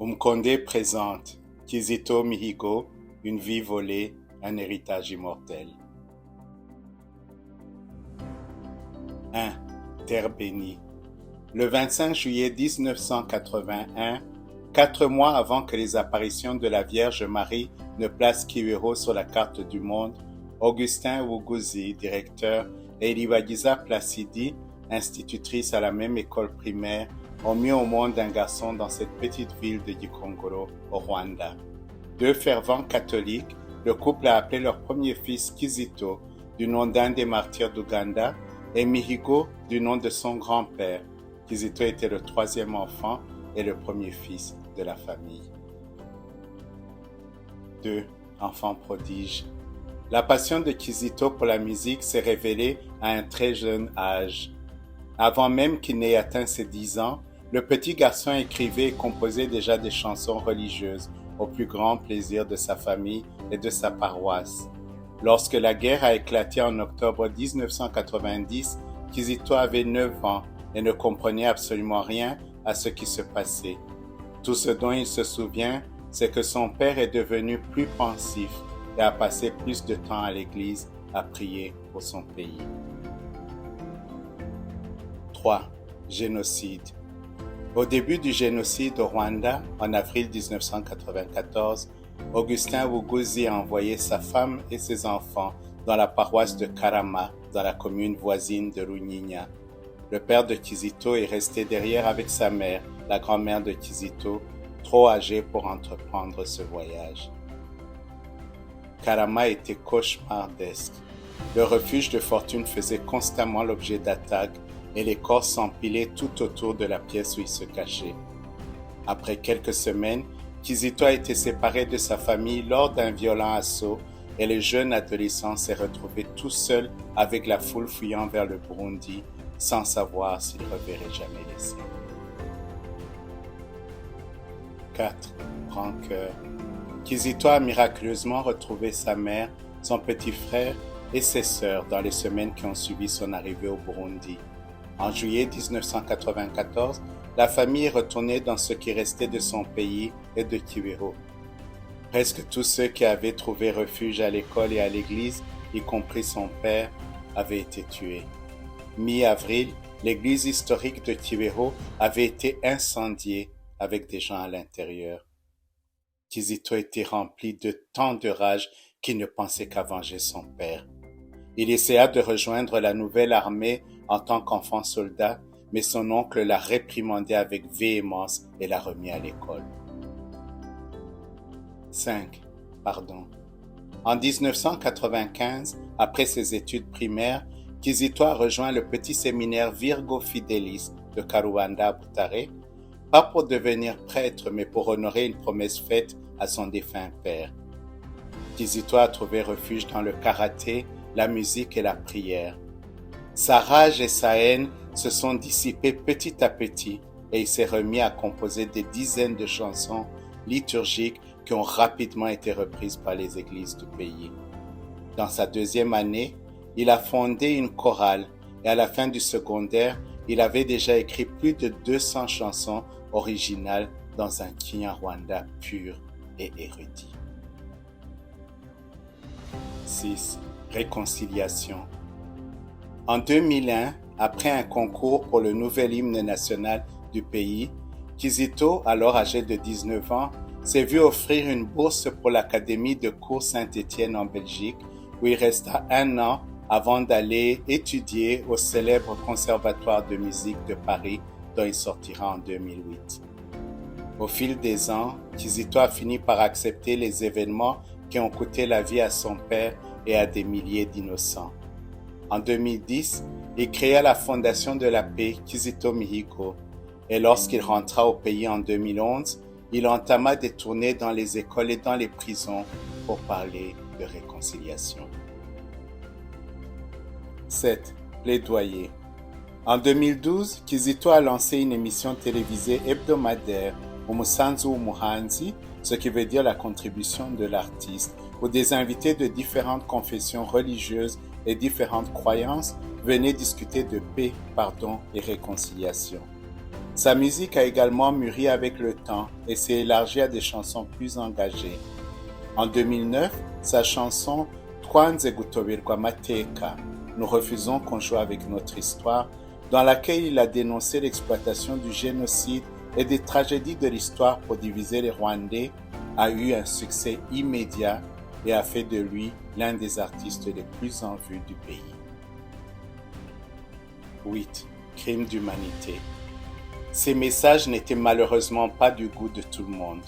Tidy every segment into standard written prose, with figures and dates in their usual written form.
Umkonde présente Kizito Mihigo, une vie volée, un héritage immortel. 1. Terre bénie. Le 25 juillet 1981, 4 mois avant que les apparitions de la Vierge Marie ne placent Kiwero sur la carte du monde, Augustin Wuguzi, directeur, et Ilibagiza Placidi, institutrice à la même école primaire, ont mis au monde un garçon dans cette petite ville de Gikongoro, au Rwanda. 2 fervents catholiques, le couple a appelé leur premier fils Kizito, du nom d'un des martyrs d'Ouganda, et Mihigo, du nom de son grand-père. Kizito était le 3e enfant et le premier fils de la famille. 2. Enfant prodige. La passion de Kizito pour la musique s'est révélée à un très jeune âge. Avant même qu'il n'ait atteint ses 10 ans, le petit garçon écrivait et composait déjà des chansons religieuses au plus grand plaisir de sa famille et de sa paroisse. Lorsque la guerre a éclaté en octobre 1990, Kizito avait 9 ans et ne comprenait absolument rien à ce qui se passait. Tout ce dont il se souvient, c'est que son père est devenu plus pensif et a passé plus de temps à l'église à prier pour son pays. 3. Génocide. Au début du génocide au Rwanda, en avril 1994, Augustin Wuguzi a envoyé sa femme et ses enfants dans la paroisse de Karama, dans la commune voisine de Runyinya. Le père de Kizito est resté derrière avec sa mère, la grand-mère de Kizito, trop âgée pour entreprendre ce voyage. Karama était cauchemardesque. Le refuge de fortune faisait constamment l'objet d'attaques et les corps s'empilaient tout autour de la pièce où il se cachait. Après quelques semaines, Kizito a été séparé de sa famille lors d'un violent assaut et le jeune adolescent s'est retrouvé tout seul avec la foule fuyant vers le Burundi sans savoir s'il reverrait jamais les siens. 4. Rancœur. Kizito a miraculeusement retrouvé sa mère, son petit frère et ses sœurs dans les semaines qui ont suivi son arrivée au Burundi. En juillet 1994, la famille est retournée dans ce qui restait de son pays et de Kiwero. Presque tous ceux qui avaient trouvé refuge à l'école et à l'église, y compris son père, avaient été tués. Mi-avril, l'église historique de Kiwero avait été incendiée avec des gens à l'intérieur. Kizito était rempli de tant de rage qu'il ne pensait qu'à venger son père. Il essaya de rejoindre la nouvelle armée en tant qu'enfant soldat, mais son oncle l'a réprimandé avec véhémence et l'a remis à l'école. 5. Pardon. En 1995, après ses études primaires, Kizito a rejoint le petit séminaire Virgo Fidelis de Karuanda Butare, pas pour devenir prêtre, mais pour honorer une promesse faite à son défunt père. Kizito a trouvé refuge dans le karaté, la musique et la prière. Sa rage et sa haine se sont dissipées petit à petit et il s'est remis à composer des dizaines de chansons liturgiques qui ont rapidement été reprises par les églises du pays. Dans sa 2e année, il a fondé une chorale et à la fin du secondaire, il avait déjà écrit plus de 200 chansons originales dans un Kinyarwanda pur et érudit. 6. Réconciliation. En 2001, après un concours pour le nouvel hymne national du pays, Kizito, alors âgé de 19 ans, s'est vu offrir une bourse pour l'Académie de cours Saint-Étienne en Belgique, où il resta 1 an avant d'aller étudier au célèbre Conservatoire de musique de Paris, dont il sortira en 2008. Au fil des ans, Kizito a fini par accepter les événements qui ont coûté la vie à son père et à des milliers d'innocents. En 2010, il créa la Fondation de la paix Kizito Mihigo et lorsqu'il rentra au pays en 2011, il entama des tournées dans les écoles et dans les prisons pour parler de réconciliation. 7. Plaidoyer. En 2012, Kizito a lancé une émission télévisée hebdomadaire, Umusanzu w'umuhanzi, ce qui veut dire la contribution de l'artiste, où des invités de différentes confessions religieuses et différentes croyances venaient discuter de paix, pardon et réconciliation. Sa musique a également mûri avec le temps et s'est élargie à des chansons plus engagées. En 2009, sa chanson Twanze Gutoberwa Amateka, Nous refusons qu'on joue avec notre histoire, dans laquelle il a dénoncé l'exploitation du génocide et des tragédies de l'histoire pour diviser les Rwandais, a eu un succès immédiat et a fait de lui l'un des artistes les plus en vue du pays. 8. Crime d'humanité. Ces messages n'étaient malheureusement pas du goût de tout le monde.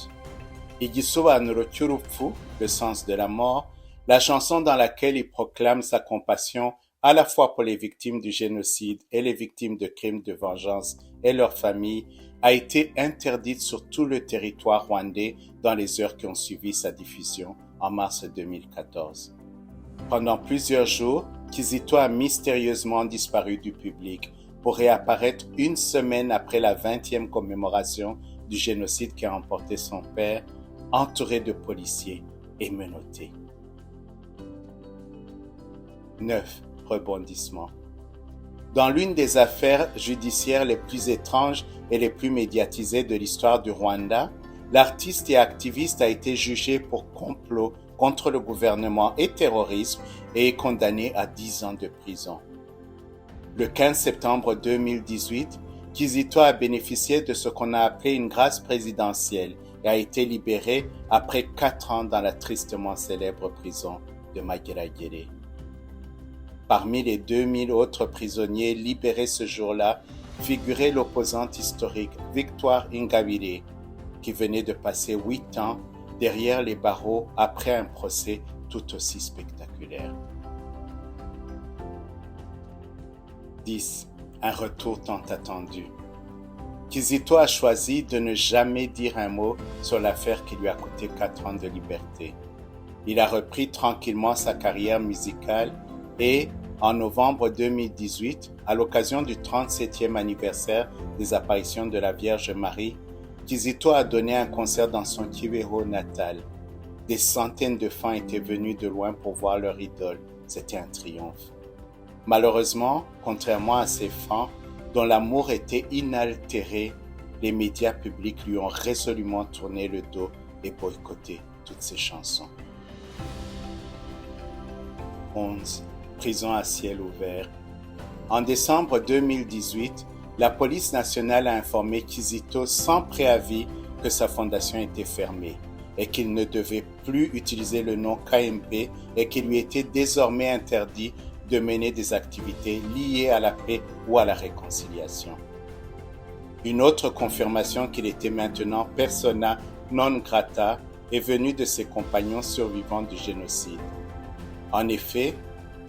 Igisobanuro cy'urupfu, le sens de la mort, la chanson dans laquelle il proclame sa compassion à la fois pour les victimes du génocide et les victimes de crimes de vengeance et leurs familles, a été interdite sur tout le territoire rwandais dans les heures qui ont suivi sa diffusion en mars 2014. Pendant plusieurs jours, Kizito a mystérieusement disparu du public pour réapparaître une semaine après la 20e commémoration du génocide qui a emporté son père, entouré de policiers et menotté. 9. Rebondissement. Dans l'une des affaires judiciaires les plus étranges et les plus médiatisées de l'histoire du Rwanda, l'artiste et activiste a été jugé pour complot contre le gouvernement et terrorisme et est condamné à 10 ans de prison. Le 15 septembre 2018, Kizito a bénéficié de ce qu'on a appelé une grâce présidentielle et a été libéré après 4 ans dans la tristement célèbre prison de Mageragere. Parmi les 2000 autres prisonniers libérés ce jour-là figurait l'opposante historique Victoire Ingabire, qui venait de passer 8 ans derrière les barreaux après un procès tout aussi spectaculaire. 10. Un retour tant attendu. Kizito a choisi de ne jamais dire un mot sur l'affaire qui lui a coûté 4 ans de liberté. Il a repris tranquillement sa carrière musicale et, en novembre 2018, à l'occasion du 37e anniversaire des apparitions de la Vierge Marie, Kizito a donné un concert dans son Kibeho natal. Des centaines de fans étaient venus de loin pour voir leur idole. C'était un triomphe. Malheureusement, contrairement à ses fans, dont l'amour était inaltéré, les médias publics lui ont résolument tourné le dos et boycotté toutes ses chansons. 11. Prison à ciel ouvert. En décembre 2018, la police nationale a informé Kizito sans préavis que sa fondation était fermée et qu'il ne devait plus utiliser le nom KMP et qu'il lui était désormais interdit de mener des activités liées à la paix ou à la réconciliation. Une autre confirmation qu'il était maintenant persona non grata est venue de ses compagnons survivants du génocide. En effet,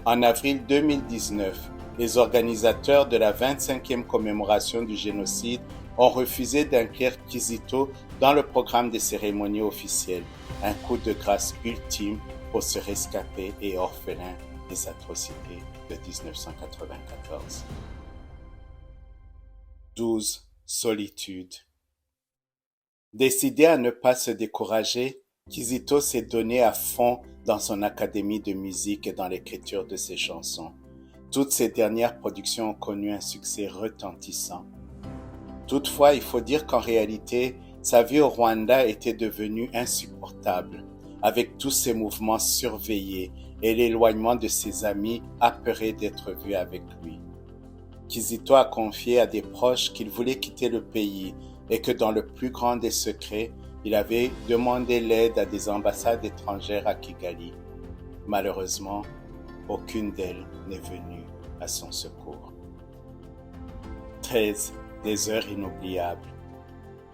en avril 2019, les organisateurs de la 25e commémoration du génocide ont refusé d'inclure Kizito dans le programme des cérémonies officielles, un coup de grâce ultime pour ce rescapé et orphelin des atrocités de 1994. 12. Solitude. Décidé à ne pas se décourager, Kizito s'est donné à fond dans son académie de musique et dans l'écriture de ses chansons. Toutes ses dernières productions ont connu un succès retentissant. Toutefois, il faut dire qu'en réalité, sa vie au Rwanda était devenue insupportable, avec tous ses mouvements surveillés et l'éloignement de ses amis apeurés d'être vus avec lui. Kizito a confié à des proches qu'il voulait quitter le pays et que dans le plus grand des secrets, il avait demandé l'aide à des ambassades étrangères à Kigali. Malheureusement, aucune d'elles n'est venue à son secours. 13. Des heures inoubliables.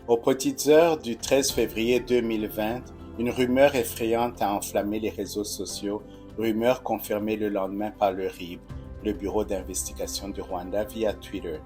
Aux petites heures du 13 février 2020, une rumeur effrayante a enflammé les réseaux sociaux, rumeur confirmée le lendemain par le RIB, le Bureau d'investigation du Rwanda, via Twitter.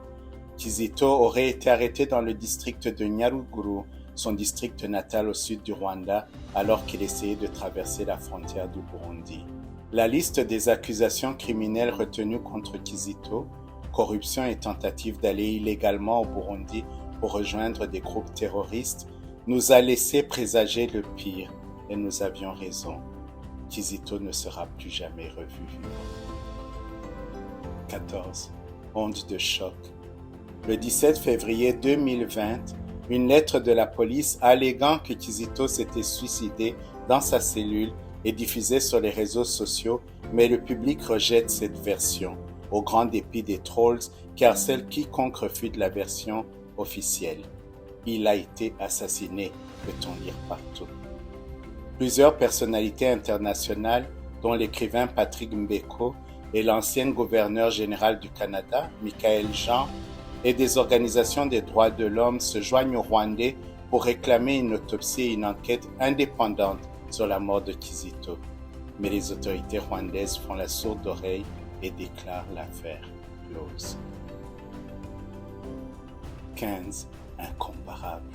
Kizito aurait été arrêté dans le district de Nyaruguru, son district natal au sud du Rwanda, alors qu'il essayait de traverser la frontière du Burundi. La liste des accusations criminelles retenues contre Kizito, corruption et tentative d'aller illégalement au Burundi pour rejoindre des groupes terroristes, nous a laissé présager le pire, et nous avions raison. Kizito ne sera plus jamais revu vivant. 14. Onde de choc. Le 17 février 2020, une lettre de la police alléguant que Kizito s'était suicidé dans sa cellule est diffusée sur les réseaux sociaux, mais le public rejette cette version, au grand dépit des trolls qui harcèlent quiconque refuse la version officielle. Il a été assassiné, peut-on lire partout. Plusieurs personnalités internationales, dont l'écrivain Patrick Mbeko et l'ancien gouverneur général du Canada, Michaël Jean, et des organisations des droits de l'homme se joignent aux Rwandais pour réclamer une autopsie et une enquête indépendante sur la mort de Kizito. Mais les autorités rwandaises font la sourde oreille et déclarent l'affaire close. 15. Incomparable.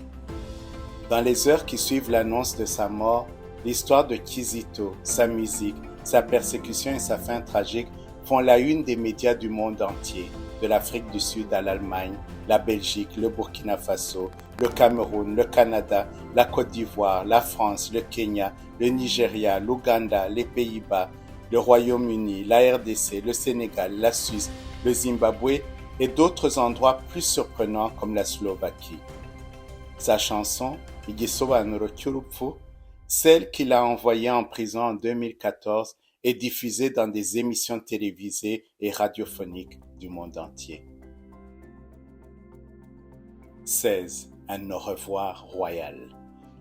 Dans les heures qui suivent l'annonce de sa mort, l'histoire de Kizito, sa musique, sa persécution et sa fin tragique font la une des médias du monde entier, de l'Afrique du Sud à l'Allemagne, la Belgique, le Burkina Faso, le Cameroun, le Canada, la Côte d'Ivoire, la France, le Kenya, le Nigeria, l'Ouganda, les Pays-Bas, le Royaume-Uni, la RDC, le Sénégal, la Suisse, le Zimbabwe et d'autres endroits plus surprenants comme la Slovaquie. Sa chanson, Igisobanuro cy'urupfu, celle qu'il a envoyée en prison en 2014, est diffusée dans des émissions télévisées et radiophoniques du monde entier. 16. Un au revoir royal.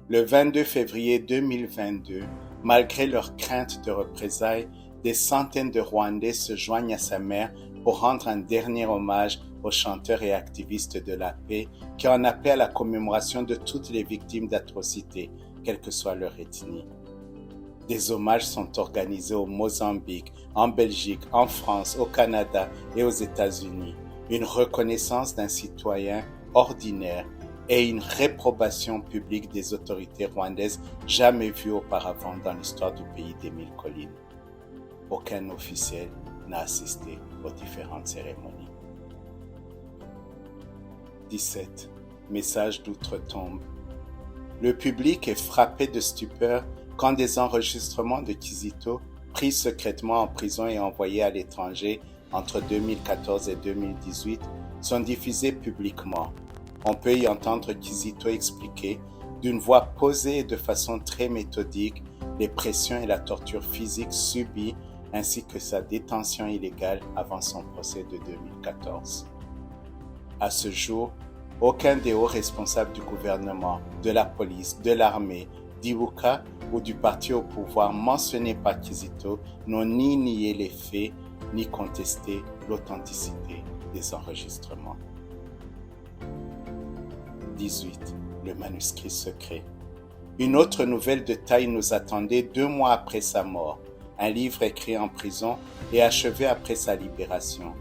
Le 22 février 2022, malgré leur crainte de représailles, des centaines de Rwandais se joignent à sa mère pour rendre un dernier hommage au chanteur et activiste de la paix qui en appelle à la commémoration de toutes les victimes d'atrocités, quelle que soit leur ethnie. Des hommages sont organisés au Mozambique, en Belgique, en France, au Canada et aux États-Unis. Une reconnaissance d'un citoyen ordinaire et une réprobation publique des autorités rwandaises jamais vue auparavant dans l'histoire du pays des mille collines. Aucun officiel n'a assisté aux différentes cérémonies. 17. Message d'outre-tombe. Le public est frappé de stupeur quand des enregistrements de Kizito, pris secrètement en prison et envoyés à l'étranger entre 2014 et 2018, sont diffusés publiquement. On peut y entendre Kizito expliquer, d'une voix posée et de façon très méthodique, les pressions et la torture physique subie ainsi que sa détention illégale avant son procès de 2014. À ce jour, aucun des hauts responsables du gouvernement, de la police, de l'armée, d'Ibuka ou du parti au pouvoir mentionné par Kizito n'ont ni nié les faits, ni contesté l'authenticité des enregistrements. 18. Le manuscrit secret. Une autre nouvelle de taille nous attendait 2 mois après sa mort, un livre écrit en prison et achevé après sa libération.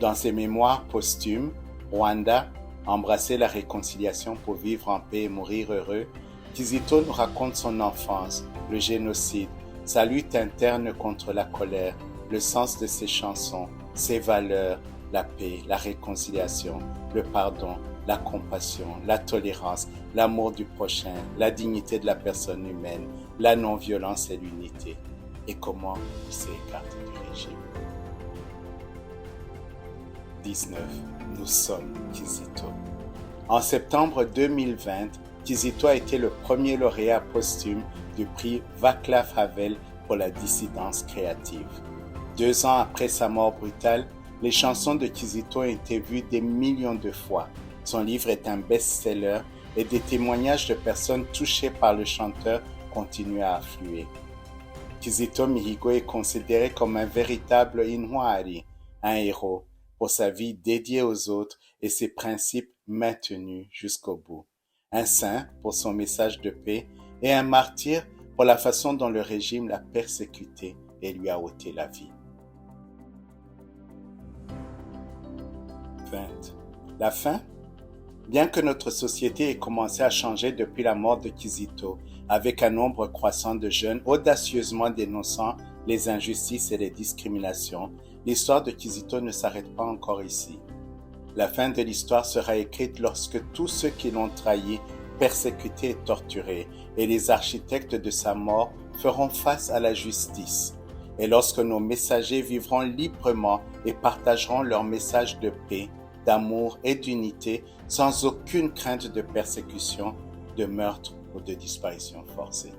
Dans ses mémoires posthumes, Rwanda, embrasser la réconciliation pour vivre en paix et mourir heureux, Kizito nous raconte son enfance, le génocide, sa lutte interne contre la colère, le sens de ses chansons, ses valeurs, la paix, la réconciliation, le pardon, la compassion, la tolérance, l'amour du prochain, la dignité de la personne humaine, la non-violence et l'unité, et comment il s'est écarté du régime. 19. Nous sommes Kizito. En septembre 2020, Kizito a été le premier lauréat posthume du prix Václav Havel pour la dissidence créative. 2 ans après sa mort brutale, les chansons de Kizito ont été vues des millions de fois. Son livre est un best-seller et des témoignages de personnes touchées par le chanteur continuent à affluer. Kizito Mihigo est considéré comme un véritable Intwari, un héros, pour sa vie dédiée aux autres et ses principes maintenus jusqu'au bout. Un saint pour son message de paix et un martyr pour la façon dont le régime l'a persécuté et lui a ôté la vie. 20. La fin? Bien que notre société ait commencé à changer depuis la mort de Kizito, avec un nombre croissant de jeunes audacieusement dénonçant les injustices et les discriminations, l'histoire de Kizito ne s'arrête pas encore ici. La fin de l'histoire sera écrite lorsque tous ceux qui l'ont trahi, persécuté et torturé, et les architectes de sa mort feront face à la justice, et lorsque nos messagers vivront librement et partageront leur message de paix, d'amour et d'unité sans aucune crainte de persécution, de meurtre ou de disparition forcée.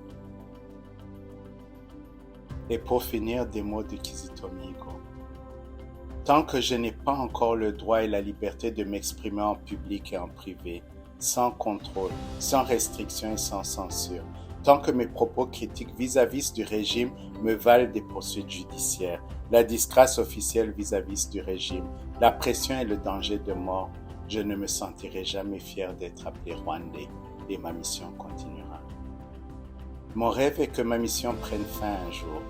Et pour finir, des mots de Kizito Mihigo. Tant que je n'ai pas encore le droit et la liberté de m'exprimer en public et en privé, sans contrôle, sans restriction et sans censure, tant que mes propos critiques vis-à-vis du régime me valent des poursuites judiciaires, la disgrâce officielle vis-à-vis du régime, la pression et le danger de mort, je ne me sentirai jamais fier d'être appelé Rwandais et ma mission continuera. Mon rêve est que ma mission prenne fin un jour.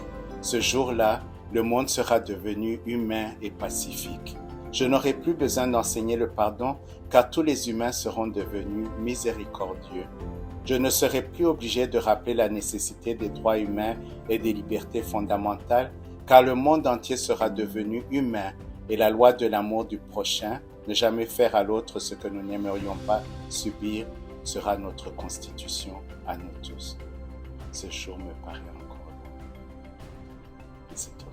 Ce jour-là, le monde sera devenu humain et pacifique. Je n'aurai plus besoin d'enseigner le pardon car tous les humains seront devenus miséricordieux. Je ne serai plus obligé de rappeler la nécessité des droits humains et des libertés fondamentales car le monde entier sera devenu humain et la loi de l'amour du prochain, ne jamais faire à l'autre ce que nous n'aimerions pas subir, sera notre constitution à nous tous. Ce jour me paraît encore long. Et c'est tout.